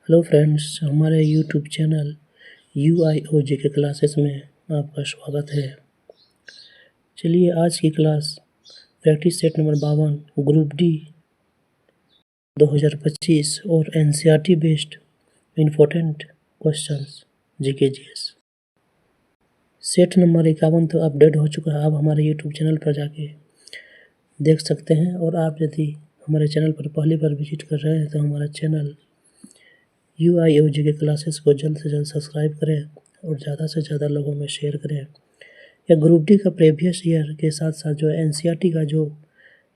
Hello friends, हमारे YouTube channel UIOJ के classes में आपका स्वागत है। चलिए आज की class practice set number 52 group D 2025 और NCERT based important questions GK/GS set number 51 तो अपडेट हो चुका है। आप हमारे यूट्यूब चैनल पर जाके देख सकते हैं। और आप यदि हमारे चैनल पर पहली बार विजिट कर रहे हैं तो हमारा चैनल UIOJ के क्लासेस को जल्द से जल्द सब्सक्राइब करें और ज़्यादा से ज़्यादा लोगों में शेयर करें। या ग्रुप डी का प्रीवियस ईयर के साथ साथ जो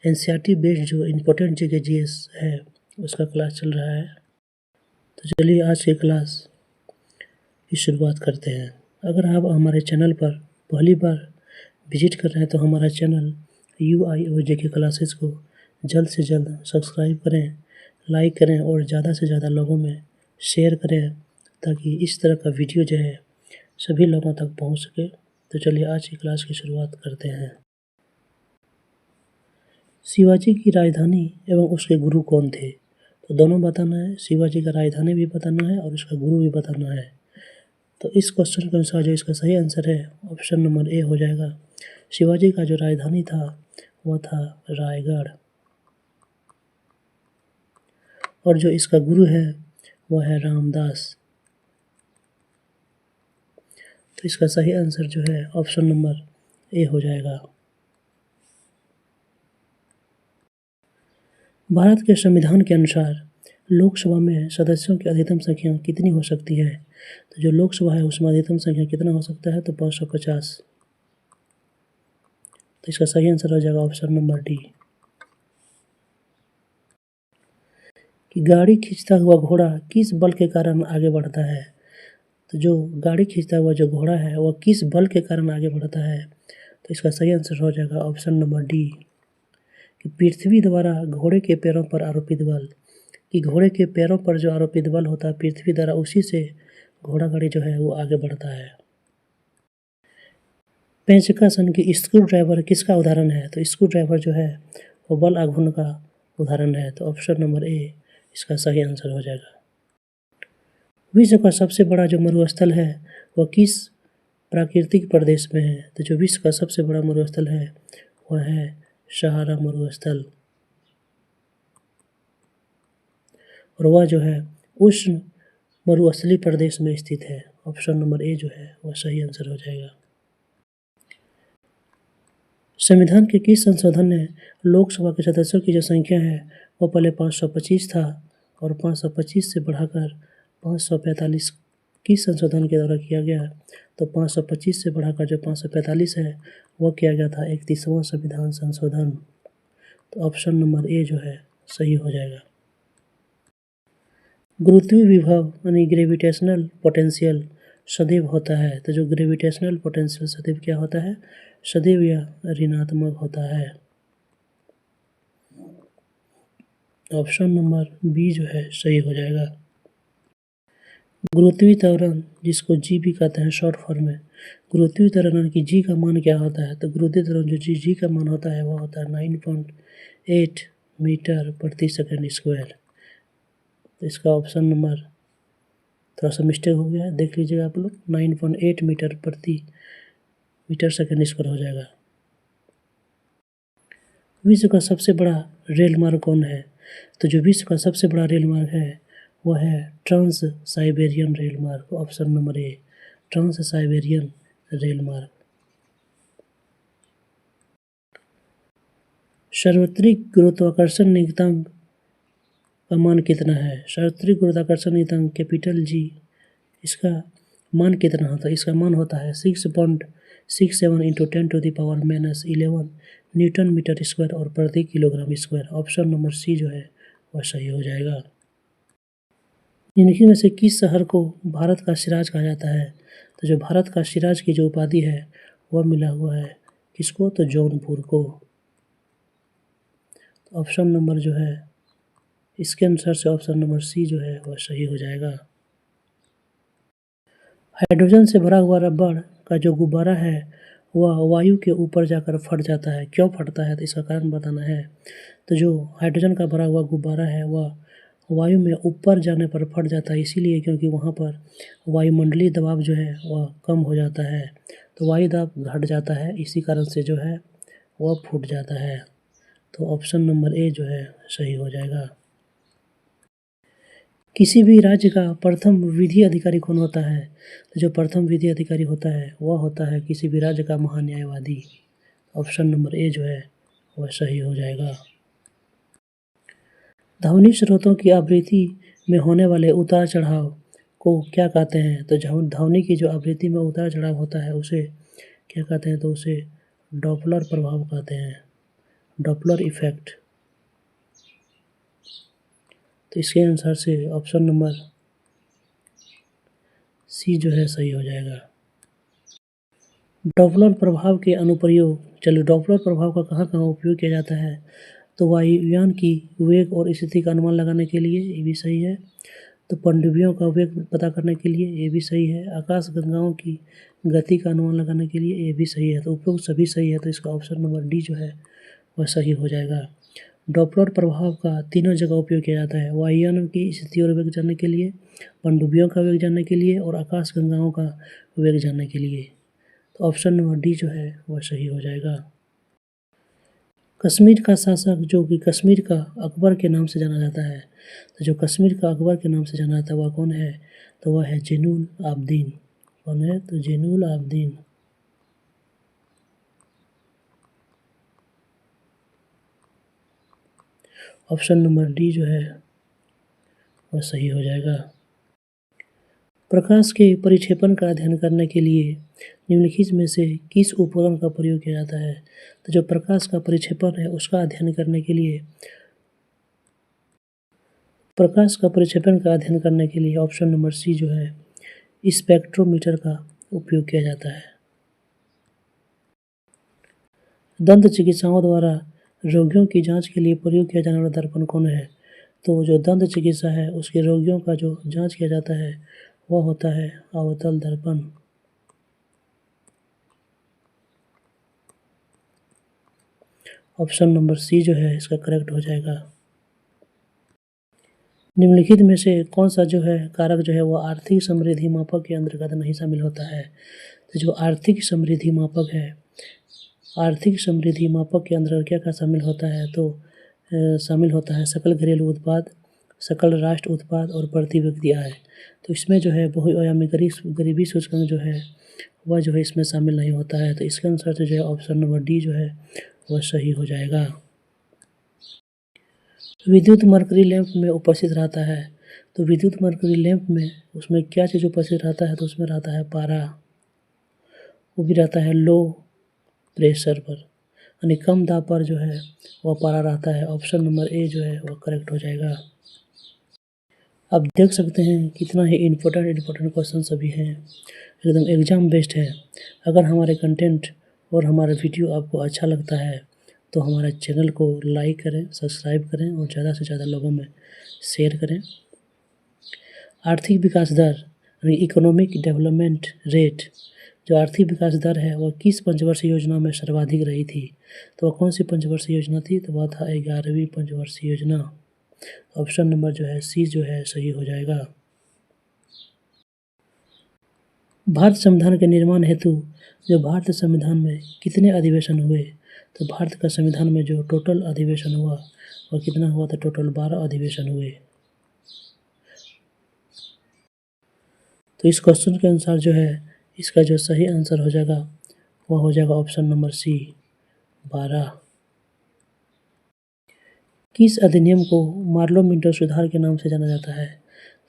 NCERT बेस्ड जो इम्पोर्टेंट GK/GS है उसका क्लास चल रहा है। तो चलिए आज की क्लास की शुरुआत करते हैं। अगर आप हमारे चैनल पर पहली बार विजिट कर रहे हैं तो हमारा चैनल UIOJ के क्लासेस को जल्द से जल्द सब्सक्राइब करें, लाइक करें और ज़्यादा से ज़्यादा लोगों में शेयर करें ताकि इस तरह का वीडियो जो है सभी लोगों तक पहुंच सके। तो चलिए आज की क्लास की शुरुआत करते हैं। शिवाजी की राजधानी एवं उसके गुरु कौन थे? तो दोनों बताना है। शिवाजी का राजधानी भी बताना है और उसका गुरु भी बताना है। तो इस क्वेश्चन के अनुसार जो इसका सही आंसर है ऑप्शन नंबर ए हो जाएगा। शिवाजी का जो राजधानी था वह था रायगढ़ और जो इसका गुरु है वह है रामदास। तो इसका सही आंसर जो है ऑप्शन नंबर ए हो जाएगा। भारत के संविधान के अनुसार लोकसभा में सदस्यों की अधिकतम संख्या कितनी हो सकती है? तो जो लोकसभा है उसमें अधिकतम संख्या कितना हो सकता है? तो 550। तो इसका सही आंसर हो जाएगा ऑप्शन नंबर डी। कि गाड़ी खींचता हुआ घोड़ा किस बल के कारण आगे बढ़ता है? तो जो गाड़ी खींचता हुआ जो घोड़ा है वह किस बल के कारण आगे बढ़ता है? तो इसका सही आंसर हो जाएगा ऑप्शन नंबर डी कि पृथ्वी द्वारा घोड़े के पैरों पर आरोपित बल। कि घोड़े के पैरों पर जो आरोपित बल होता है पृथ्वी द्वारा, उसी से घोड़ा गाड़ी जो है वो आगे बढ़ता है। पेंचकस की स्क्रू ड्राइवर किसका उदाहरण है? तो स्क्रू ड्राइवर जो है वो बल आघूर्ण का उदाहरण है। तो ऑप्शन नंबर ए इसका सही आंसर हो जाएगा। विश्व का सबसे बड़ा जो मरुस्थल है वह किस प्राकृतिक प्रदेश में है? तो जो विश्व का सबसे बड़ा मरुस्थल है वह है सहारा मरुस्थल और वह जो है उष्ण मरुस्थलीय प्रदेश में स्थित है। ऑप्शन नंबर ए जो है वह सही आंसर हो जाएगा। संविधान के किस संशोधन ने लोकसभा के सदस्यों की जो संख्या है वो पहले 525 था और 525 से बढ़ाकर 545 किस संशोधन के द्वारा किया गया? तो 525 से बढ़ाकर जो 545 है वह किया गया था 31वां संविधान संशोधन। तो ऑप्शन नंबर ए जो है सही हो जाएगा। गुरुत्वीय विभव यानी ग्रेविटेशनल पोटेंशियल सदैव होता है। तो जो ग्रेविटेशनल पोटेंशियल सदैव क्या होता है? सदैव यह ऋणात्मक होता है। ऑप्शन नंबर बी जो है सही हो जाएगा। गुरुत्वीय त्वरण जिसको जी भी कहते हैं शॉर्ट फॉर्म में, गुरुत्वीय त्वरण की जी का मान क्या होता है? तो गुरुत्वीय त्वरण जो जी का मान होता है वह होता है 9.8 मीटर प्रति सेकंड स्क्वायर। तो इसका ऑप्शन नंबर थोड़ा सा मिस्टेक हो गया है, देख लीजिएगा आप लोग। 9.8 मीटर सेकंड स्क्वायर हो जाएगा। विश्व का सबसे बड़ा रेल मार्ग कौन है? तो जो विश्व का सबसे बड़ा रेल मार्ग है वह है ट्रांस साइबेरियन रेल मार्ग। Option number A trans Siberian rail मार्ग। सार्वत्रिक गुरुत्वाकर्षण नियतांक का मान कितना है? सार्वत्रिक गुरुत्वाकर्षण नियतांक कैपिटल जी, इसका मान कितना होता है? इसका मान होता है 6.67 इंटू 10⁻⁻11 न्यूटन मीटर स्क्वायर और प्रति kilogram square. Option number C जो है वह सही हो जाएगा। इनकी में से किस शहर को भारत का सिराज कहा जाता है? तो जो भारत का सिराज की जो उपाधि है वह मिला हुआ है किसको? तो जौनपुर को। तो ऑप्शन नंबर जो है इसके अनुसार से ऑप्शन नंबर सी जो है वह सही हो जाएगा। हाइड्रोजन से भरा हुआ रबड़ का जो गुब्बारा है वह वायु के ऊपर जाकर फट जाता है। क्यों फटता है? तो इसका कारण बताना है। तो जो हाइड्रोजन का भरा हुआ गुब्बारा है वह वायु में ऊपर जाने पर फट जाता है, इसीलिए क्योंकि वहाँ पर वायुमंडलीय दबाव जो है वह कम हो जाता है, तो वायु दाब घट जाता है, इसी कारण से जो है वह फूट जाता है। तो ऑप्शन नंबर ए जो है सही हो जाएगा। किसी भी राज्य का प्रथम विधि अधिकारी कौन होता है? तो जो प्रथम विधि अधिकारी होता है वह होता है किसी भी राज्य का महान्यायवादी। ऑप्शन नंबर ए जो है वह सही हो जाएगा। ध्वनि स्रोतों की आवृत्ति में होने वाले उतार चढ़ाव को क्या कहते हैं? तो ध्वनि की जो आवृत्ति में उतार चढ़ाव होता है उसे क्या कहते हैं? तो उसे डॉपलर प्रभाव कहते हैं, डॉपलर इफेक्ट। तो इसके अनुसार से ऑप्शन नंबर सी जो है सही हो जाएगा। डॉपलर प्रभाव के अनुप्रयोग, चलिए डॉपलर प्रभाव का कहाँ कहाँ उपयोग किया जाता है? तो वायुयान की वेग और स्थिति का अनुमान लगाने के लिए, ये भी सही है। तो पनडुब्बियों का वेग पता करने के लिए, ये भी सही है। आकाश गंगाओं की गति का अनुमान लगाने के लिए, ये भी सही है। तो उपयोग सभी सही है, तो इसका ऑप्शन नंबर डी जो है वह सही हो जाएगा। डॉपलर प्रभाव का तीनों जगह उपयोग किया जाता है, वायुयान की स्थिति और वेग जानने के लिए, पनडुब्बियों का वेग जानने के लिए और आकाश गंगाओं का वेग जानने के लिए। तो ऑप्शन नंबर डी जो है वह सही हो जाएगा। कश्मीर का शासक जो कि कश्मीर का अकबर के नाम से जाना जाता है, तो जो कश्मीर का अकबर के नाम से जाना जाता है वह कौन है? तो वह है ज़ैनुल आबदीन। कौन है? तो Zainul Abedin. Option number D जो है वह सही हो जाएगा। प्रकाश के परिक्षेपण का अध्ययन करने के लिए निम्नलिखित में से किस उपकरण का प्रयोग किया जाता है? तो जो प्रकाश का परिक्षेपण है उसका अध्ययन करने के लिए, प्रकाश का परिक्षेपण का अध्ययन करने के लिए ऑप्शन नंबर सी जो है स्पेक्ट्रोमीटर का उपयोग किया जाता है। दंत चिकित्सकों द्वारा रोगियों की जांच के लिए प्रयोग किया जाने वाला दर्पण कौन है? तो जो दंत चिकित्सा है उसके रोगियों का जो जांच किया जाता है वह होता है अवतल दर्पण। ऑप्शन नंबर सी जो है इसका करेक्ट हो जाएगा। निम्नलिखित में से कौन सा जो है कारक जो है वो आर्थिक समृद्धि मापक के अंतर्गत नहीं शामिल होता है? तो जो आर्थिक समृद्धि मापक है, आर्थिक समृद्धि मापक के अंतर्गत क्या क्या शामिल होता है? तो शामिल होता है सकल घरेलू उत्पाद, सकल राष्ट्र उत्पाद और प्रति व्यक्ति आय। तो इसमें जो है बहुआयामी गरीबी सूचकांक जो है वह जो है इसमें शामिल नहीं होता है, तो इसके अनुसार से जो है ऑप्शन नंबर डी जो है वह सही हो जाएगा। विद्युत मरकरी लैंप में उपस्थित रहता है, तो विद्युत मरकरी लैंप में उसमें क्या चीज़ उपस्थित रहता है? तो उसमें रहता है पारा, वो भी रहता है लो प्रेशर पर, यानी कम दाब पर जो है वह पारा रहता है। ऑप्शन नंबर ए जो है वह करेक्ट हो जाएगा। आप देख सकते हैं कितना ही इम्पोर्टेंट क्वेश्चन सभी हैं, एकदम एग्जाम बेस्ड है। अगर हमारे कंटेंट और हमारा वीडियो आपको अच्छा लगता है तो हमारे चैनल को लाइक करें, सब्सक्राइब करें और ज़्यादा से ज़्यादा लोगों में शेयर करें। आर्थिक विकास दर यानी इकोनॉमिक डेवलपमेंट रेट, जो आर्थिक विकास दर है वह किस पंचवर्षीय योजना में सर्वाधिक रही थी? तो वह कौन सी पंचवर्षीय योजना थी? तो वह था 11वीं पंचवर्षीय योजना। ऑप्शन नंबर जो है सी जो है सही हो जाएगा। भारत संविधान के निर्माण हेतु जो भारतीय संविधान में कितने अधिवेशन हुए? तो भारत का संविधान में जो टोटल अधिवेशन हुआ वह कितना हुआ था? टोटल 12 अधिवेशन हुए। तो इस क्वेश्चन के अनुसार जो है इसका जो सही आंसर हो जाएगा वह हो जाएगा ऑप्शन नंबर सी 12। किस अधिनियम को मार्लो मिंटो सुधार के नाम से जाना जाता है?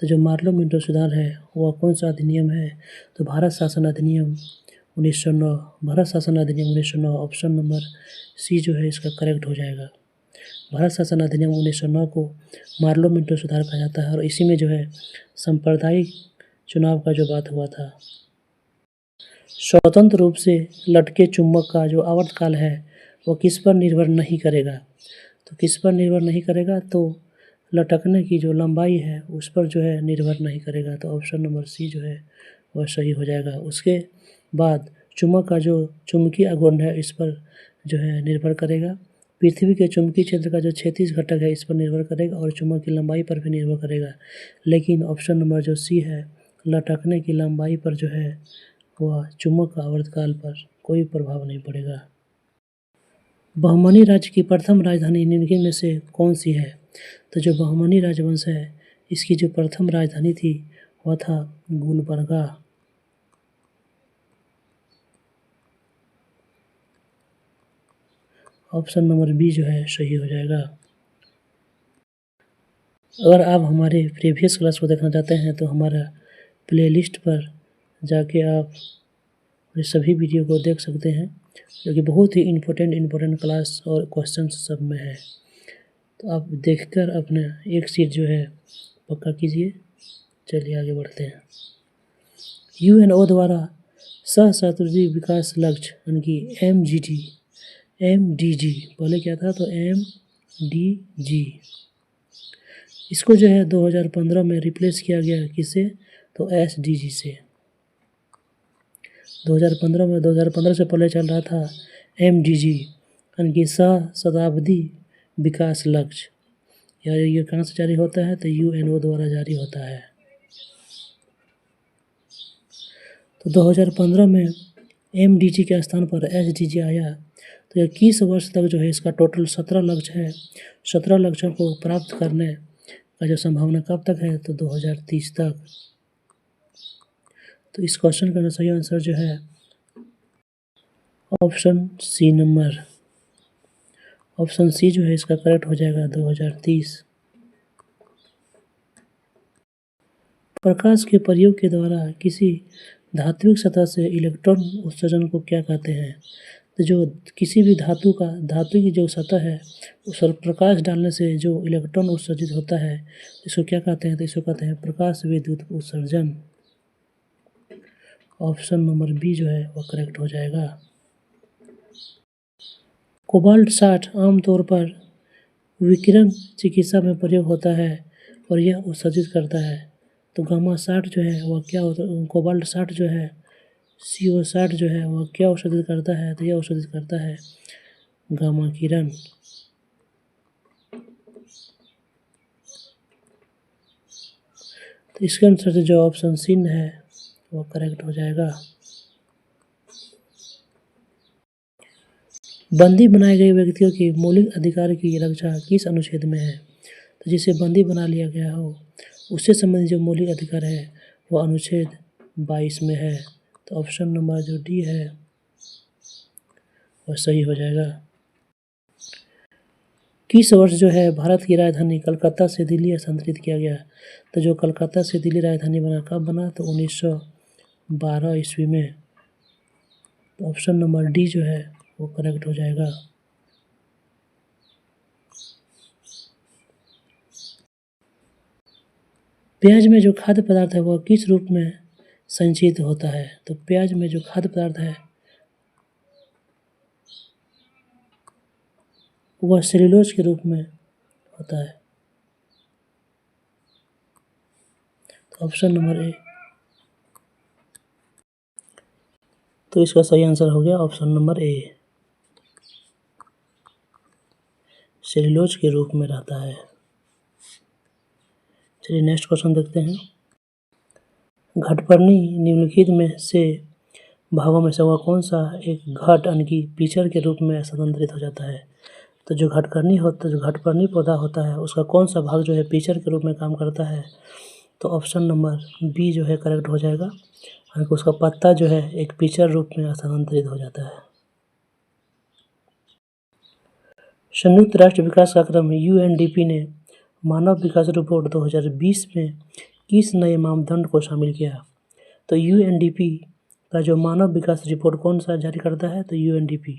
तो जो मार्लो मिंटो सुधार है वह कौन सा अधिनियम है? तो भारत शासन अधिनियम 1909, भारत शासन अधिनियम 1909। ऑप्शन नंबर सी जो है इसका करेक्ट हो जाएगा। भारत शासन अधिनियम 1909 को मार्लो मिंटो सुधार कहा जाता है और इसी में जो है सांप्रदायिक चुनाव का जो बात हुआ था। स्वतंत्र रूप से लटके चुंबक का जो आवर्तकाल है वो किस पर निर्भर नहीं करेगा? तो किस पर निर्भर नहीं करेगा? तो लटकने की जो लंबाई है उस पर जो है निर्भर नहीं करेगा। तो ऑप्शन नंबर सी जो है वह सही हो जाएगा। उसके बाद चुंबक का जो चुंबकीय आघूर्ण है इस पर जो है निर्भर करेगा। पृथ्वी के चुंबकीय क्षेत्र का जो क्षैतिज घटक है इस पर निर्भर करेगा और चुंबक की लंबाई पर भी निर्भर करेगा। लेकिन ऑप्शन नंबर जो सी है, लटकने की लंबाई पर जो है वह चुंबक का आवर्तकाल पर कोई प्रभाव नहीं पड़ेगा। बहमनी राज्य की प्रथम राजधानी निम्नलिखित में से कौन सी है? तो जो बहमनी राजवंश है इसकी जो प्रथम राजधानी थी वह था गुलबर्गा। ऑप्शन नंबर बी जो है सही हो जाएगा। अगर आप हमारे प्रीवियस क्लास को देखना चाहते हैं तो हमारा प्लेलिस्ट पर जाके आप सभी वीडियो को देख सकते हैं, जो कि बहुत ही इम्पोर्टेंट क्लास और क्वेश्चन सब में है। तो आप देखकर अपना एक सीट जो है पक्का कीजिए। चलिए आगे बढ़ते हैं। यूएनओ द्वारा सहस्राब्दी विकास लक्ष्य यानी कि एमडीजी पहले क्या था तो एमडीजी, इसको जो है 2015 में रिप्लेस किया गया किससे तो एसडीजी से। 2015 से पहले चल रहा था एमडीजी यानी कि सहस्राब्दी विकास लक्ष्य, या ये कहाँ से जारी होता है तो यूएनओ द्वारा जारी होता है। तो 2015 में एमडीजी के स्थान पर एसडीजी आया। तो 21 वर्ष तक जो है इसका टोटल 17 लक्ष्य है। 17 लक्ष्यों को प्राप्त करने का जो संभावना कब तक है तो 2030 तक। तो इस क्वेश्चन का सही आंसर जो है option C number, option C जो है इसका करेक्ट हो जाएगा 2030। प्रकाश के प्रयोग के द्वारा किसी धात्विक सतह से इलेक्ट्रॉन उत्सर्जन को क्या कहते हैं? तो जो किसी भी धातु की जो सतह है उस पर प्रकाश डालने से जो इलेक्ट्रॉन उत्सर्जित होता है इसको क्या कहते हैं? तो इसको कहते हैं प्रकाश विद्युत उत्सर्जन। ऑप्शन नंबर बी जो है वह करेक्ट हो जाएगा। कोबाल्ट 60 आमतौर पर विकिरण चिकित्सा में प्रयोग होता है और यह उत्सर्जित करता है। तो गामा 60 जो है वह क्या होता है? कोबाल्ट 60 जो है CO 60 जो है वह क्या उत्सर्जित करता है? तो यह उत्सर्जित करता है गामा किरण। तो इसके अनुसार से जो ऑप्शन सी है वह करेक्ट हो जाएगा। बंदी बनाए गए व्यक्तियों के मौलिक अधिकार की रक्षा किस अनुच्छेद में है? तो जिसे बंदी बना लिया गया हो उससे संबंधित जो मौलिक अधिकार है वह अनुच्छेद 22 में है। तो ऑप्शन नंबर जो डी है वह सही हो जाएगा। किस वर्ष जो है भारत की राजधानी कलकत्ता से दिल्ली स्थानांतरित किया गया? तो जो कलकत्ता से दिल्ली राजधानी बना कब बना तो 1912 ईस्वी में। तो ऑप्शन नंबर डी जो है वो करेक्ट हो जाएगा। प्याज में जो खाद्य पदार्थ है वह किस रूप में संचित होता है? तो प्याज में जो खाद्य पदार्थ है वह सेल्यूलोज के रूप में होता है। तो ऑप्शन नंबर ए, तो इसका सही आंसर हो गया ऑप्शन नंबर ए, सेल्यूलोज के रूप में रहता है। चलिए नेक्स्ट क्वेश्चन देखते हैं। घटपर्णी निम्नलिखित में से भागों में से वह कौन सा एक घट यानी कि पिचर के रूप में स्थानांतरित हो जाता है? तो जो घटपर्णी पौधा होता है उसका कौन सा भाग जो है पिचर के रूप में काम करता है? तो ऑप्शन नंबर बी जो है करेक्ट हो जाएगा, यानी कि उसका पत्ता जो है एक पिचर रूप में स्थानांतरित हो जाता है। संयुक्त राष्ट्र विकास कार्यक्रम UNDP ने मानव विकास रिपोर्ट 2020 में किस नए मापदंड को शामिल किया? तो UNDP का जो मानव विकास रिपोर्ट कौन सा जारी करता है? तो UNDP।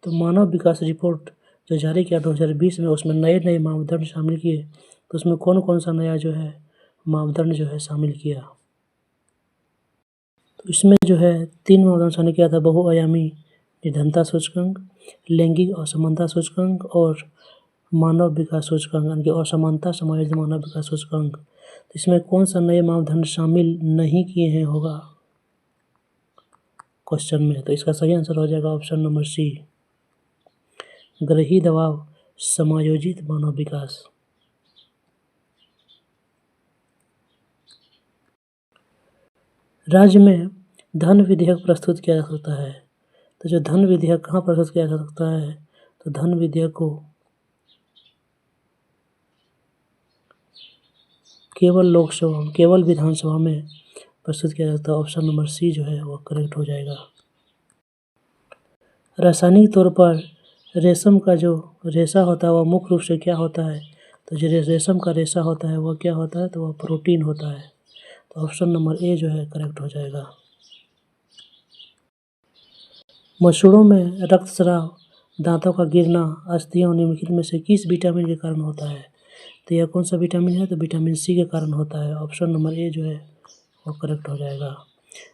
तो मानव विकास रिपोर्ट जो जारी किया 2020 में उसमें नए मापदंड शामिल किए। तो उसमें कौन कौन सा नया जो है मापदंड जो है शामिल किया? तो इसमें जो है 3 मापदंड शामिल किया था, बहुआयामी निर्धनता सूचकांक, लैंगिक असमानता सूचकांक और मानव विकास सूचकांक यानी कि असमानता समायोजित मानव विकास सूचकांक। तो इसमें कौन सा नए मापदंड शामिल नहीं किए हैं होगा क्वेश्चन में? तो इसका सही आंसर हो जाएगा ऑप्शन नंबर सी, ग्रही दबाव, समायोजित मानव विकास। राज्य में धन विधेयक प्रस्तुत किया जा सकता है। तो जो धन विधेयक कहाँ प्रस्तुत किया जा सकता है, तो धन विधेयक को केवल विधानसभा में प्रस्तुत किया जाता है। ऑप्शन नंबर सी जो है वो करेक्ट हो जाएगा। रासायनिक तौर पर रेशम का जो रेशा होता है वह मुख्य रूप से क्या होता है, तो जो रेशम का रेशा होता है वह क्या होता है, तो वह प्रोटीन होता है। तो ऑप्शन नंबर ए जो है करेक्ट हो जाएगा। मसूड़ों में रक्तस्राव, दांतों का गिरना, अस्थियां निम्नलिखित में से किस विटामिन के कारण होता है, तो यह कौन सा विटामिन है, तो विटामिन सी के कारण होता है। ऑप्शन नंबर ए जो है वो करेक्ट हो जाएगा।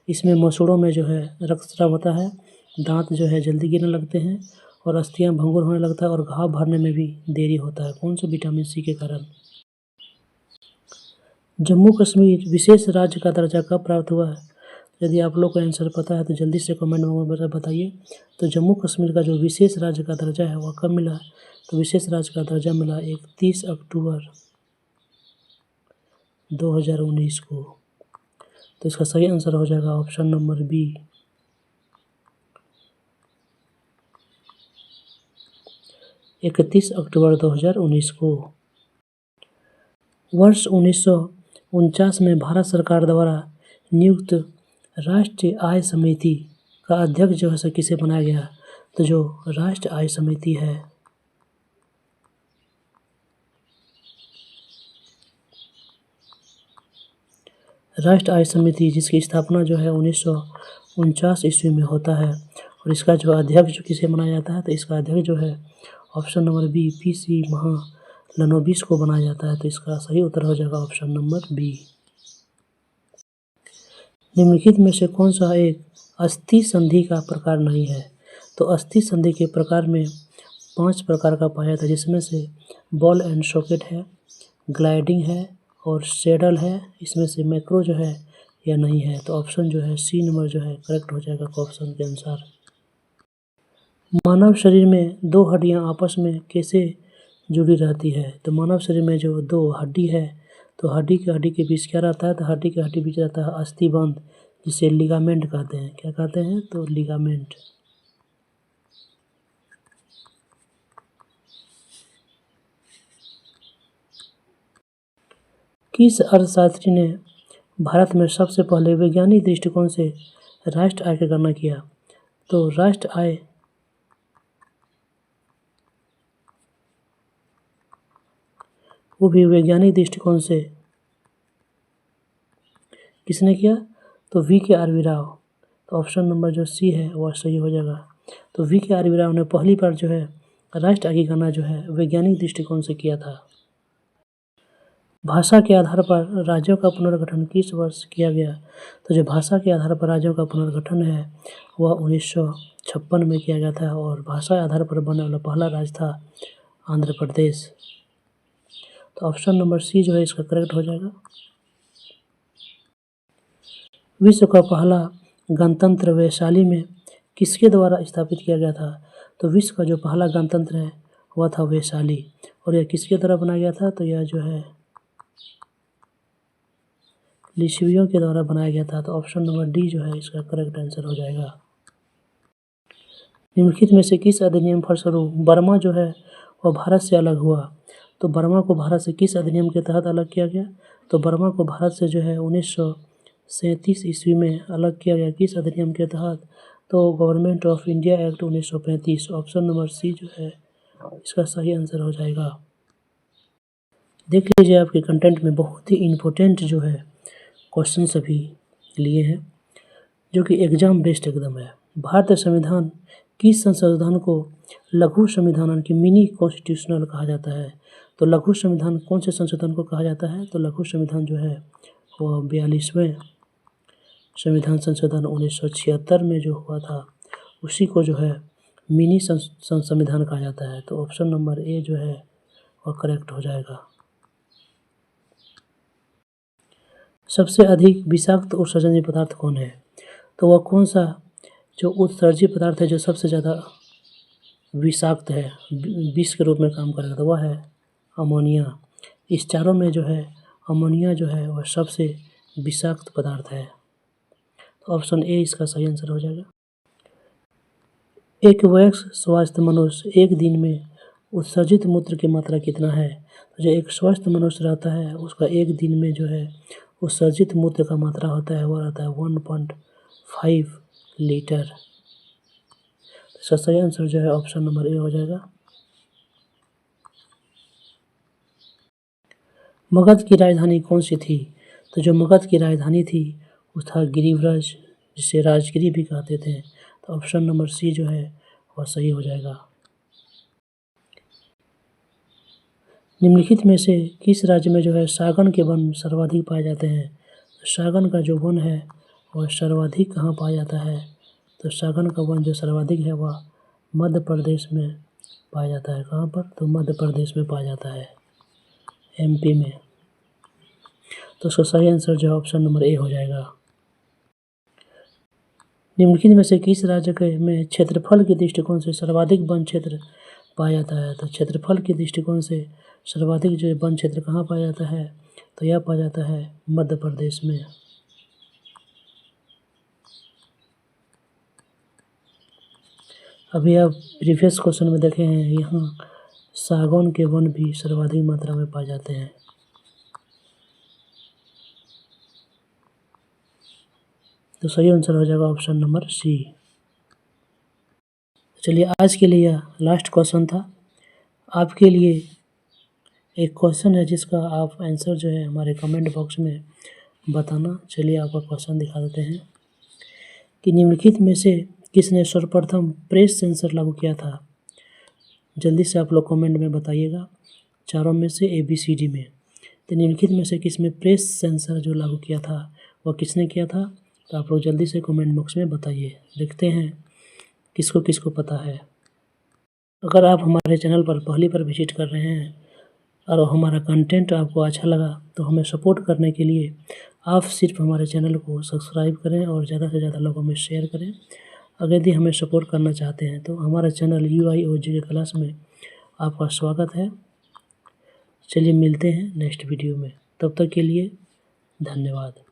इसमें मसूड़ों में जो है रक्तस्राव होता है, दांत जो है जल्दी गिरने लगते हैं और अस्थियां भंगुर होने लगता है और घाव भरने में भी देरी होता है। कौन सा विटामिन सी के कारण। जम्मू कश्मीर विशेष राज्य का दर्जा कब प्राप्त हुआ है, यदि आप लोग को आंसर पता है तो जल्दी से कमेंट में बताइए। तो जम्मू कश्मीर का जो विशेष राज्य का दर्जा है वह कब मिला, तो विशेष राज्य का दर्जा मिला 31 अक्टूबर 2019 को। तो इसका सही आंसर हो जाएगा ऑप्शन नंबर बी। 31 अक्टूबर 2019 को। वर्ष 1949 में भारत सरकार द्वारा नियुक्त राष्ट्रीय आय समिति का अध्यक्ष जो है किसे बनाया गया, तो जो राष्ट्रीय आय समिति है राष्ट्रीय आय समिति जिसकी स्थापना जो है 1949 ईस्वी में होता है और इसका जो अध्यक्ष जो किसे बनाया जाता है, तो इसका अध्यक्ष जो है option number B P C. Mahalanobis को बनाया जाता है। तो इसका सही उत्तर हो जाएगा ऑप्शन नंबर बी। निम्नलिखित में से कौन सा एक अस्थि संधि का प्रकार नहीं है, तो अस्थि संधि के प्रकार में 5 प्रकार का पाया जाता है, जिसमें से बॉल एंड सॉकेट है, ग्लाइडिंग है और सैडल है। इसमें से मैक्रो जो है या नहीं है, तो ऑप्शन जो है सी नंबर जो है करेक्ट हो जाएगा ऑप्शन के अनुसार। मानव शरीर में 2 हड्डियां आपस में कैसे जुड़ी रहती है, तो मानव शरीर में जो 2 हड्डी है, तो हड्डी के बीच क्या रहता है, तो हड्डी के बीच रहता है अस्थिबंध, जिसे लिगामेंट कहते हैं। क्या कहते हैं, तो लिगामेंट। किस अर्थशास्त्री ने भारत में सबसे पहले वैज्ञानिक दृष्टिकोण से राष्ट्र आय की गणना किया, तो राष्ट्र आय वो भी वैज्ञानिक दृष्टिकोण से किसने किया, तो V.K.R.V. राव। तो ऑप्शन नंबर जो सी है वह सही हो जाएगा। तो V.K.R.V. राव ने पहली बार जो है राष्ट्र आय की गणना जो है वैज्ञानिक दृष्टिकोण से किया था। भाषा के आधार पर राज्यों का पुनर्गठन किस वर्ष किया गया, तो जो भाषा के आधार पर राज्यों का पुनर्गठन है वह 1956 में किया गया था और भाषा के आधार पर बनने वाला पहला राज्य था आंध्र प्रदेश। तो ऑप्शन नंबर सी जो है इसका करेक्ट हो जाएगा। विश्व का पहला गणतंत्र वैशाली में किसके द्वारा स्थापित किया गया था, तो विश्व का जो पहला गणतंत्र है वह था वैशाली और यह किसके द्वारा बनाया गया था, तो यह जो है लिच्छवियों के द्वारा बनाया गया था। तो ऑप्शन नंबर डी जो है इसका करेक्ट आंसर हो जाएगा। निम्नलिखित में से किस अधिनियम फलस्वरूप बर्मा जो है वह भारत से अलग हुआ, तो बर्मा को भारत से किस अधिनियम के तहत अलग किया गया, तो बर्मा को भारत से जो है 1937 ईस्वी में अलग किया गया। किस अधिनियम के तहत, तो government of India act 1935। Option number C जो है इसका सही आंसर हो जाएगा। देख लीजिए आपके कंटेंट में बहुत ही इम्पोर्टेंट जो है क्वेश्चन सभी लिए हैं जो कि एग्जाम बेस्ड एकदम है। भारतीय संविधान किस संशोधन को लघु संविधान की मिनी कॉन्स्टिट्यूशनल कहा जाता है, तो लघु संविधान कौन से संशोधन को कहा जाता है, तो लघु संविधान जो है वह 42वें संविधान संशोधन 1976 में जो हुआ था उसी को जो है मिनी संविधान कहा जाता है। तो ऑप्शन नंबर ए जो है वह करेक्ट हो जाएगा। सबसे अधिक विषाक्त उत्सर्जनीय पदार्थ कौन है, तो वह कौन सा जो उत्सर्जी पदार्थ है जो सबसे ज़्यादा विषाक्त है, विष के रूप में काम करेगा, तो वह है अमोनिया। इस चारों में जो है अमोनिया जो है वह सबसे विषाक्त पदार्थ है। तो ऑप्शन ए इसका सही आंसर हो जाएगा। एक वयस्क स्वस्थ मनुष्य एक दिन में उत्सर्जित मूत्र की मात्रा कितना है? तो जो एक स्वस्थ मनुष्य रहता है उसका एक दिन में जो है उत्सर्जित मूत्र का मात्रा होता है वो रहता है 1.5 लीटर। इसका सही आंसर जो है ऑप्शन नंबर ए हो जाएगा। मगध की राजधानी कौन सी थी? तो जो मगध की राजधानी थी वो था गिरिव्रज, जिसे राजगिरी भी कहते थे। तो ऑप्शन नंबर सी जो है वह सही हो जाएगा। निम्नलिखित में से किस राज्य में जो है सागौन के वन सर्वाधिक पाए जाते हैं? तो सागौन का जो वन है वह सर्वाधिक कहाँ पाया जाता है? तो सागौन का वन जो सर्वाधिक है वह मध्य प्रदेश में पाया जाता है। कहाँ पर? तो मध्य प्रदेश में पाया जाता है, एमपी में। तो उसका सही आंसर जो है ऑप्शन नंबर ए हो जाएगा। निम्नलिखित में से किस राज्य के में क्षेत्रफल के दृष्टिकोण से सर्वाधिक वन क्षेत्र पाया जाता है? तो क्षेत्रफल के दृष्टिकोण से सर्वाधिक जो वन क्षेत्र कहाँ पाया जाता है? तो यह पाया जाता है मध्य प्रदेश में। अभी आप प्रीवियस क्वेश्चन में देखे हैं, यहाँ सागौन के वन भी सर्वाधिक मात्रा में पाए जाते हैं। तो सही आंसर हो जाएगा ऑप्शन नंबर सी। चलिए आज के लिए यह लास्ट क्वेश्चन था। आपके लिए एक क्वेश्चन है जिसका आप आंसर जो है हमारे कमेंट बॉक्स में बताना। चलिए आपका क्वेश्चन दिखा देते हैं कि निम्नलिखित में से किसने सर्वप्रथम प्रेस सेंसर लागू किया था? जल्दी से आप लोग कमेंट में बताइएगा, चारों में से ABCD में। तो निम्नलिखित में से किस में प्रेस सेंसर जो लागू किया था वह किसने किया था? तो आप लोग जल्दी से कमेंट बॉक्स में बताइए, देखते हैं किसको किसको पता है। अगर आप हमारे चैनल पर पहली बार विजिट कर रहे हैं और हमारा कंटेंट आपको अच्छा लगा तो हमें सपोर्ट करने के लिए आप सिर्फ हमारे चैनल को सब्सक्राइब करें और ज़्यादा से ज़्यादा लोगों में शेयर करें। अगर यदि हमें सपोर्ट करना चाहते हैं तो हमारा चैनल UI और GK क्लास में आपका स्वागत है। चलिए मिलते हैं नेक्स्ट वीडियो में, तब तक के लिए धन्यवाद।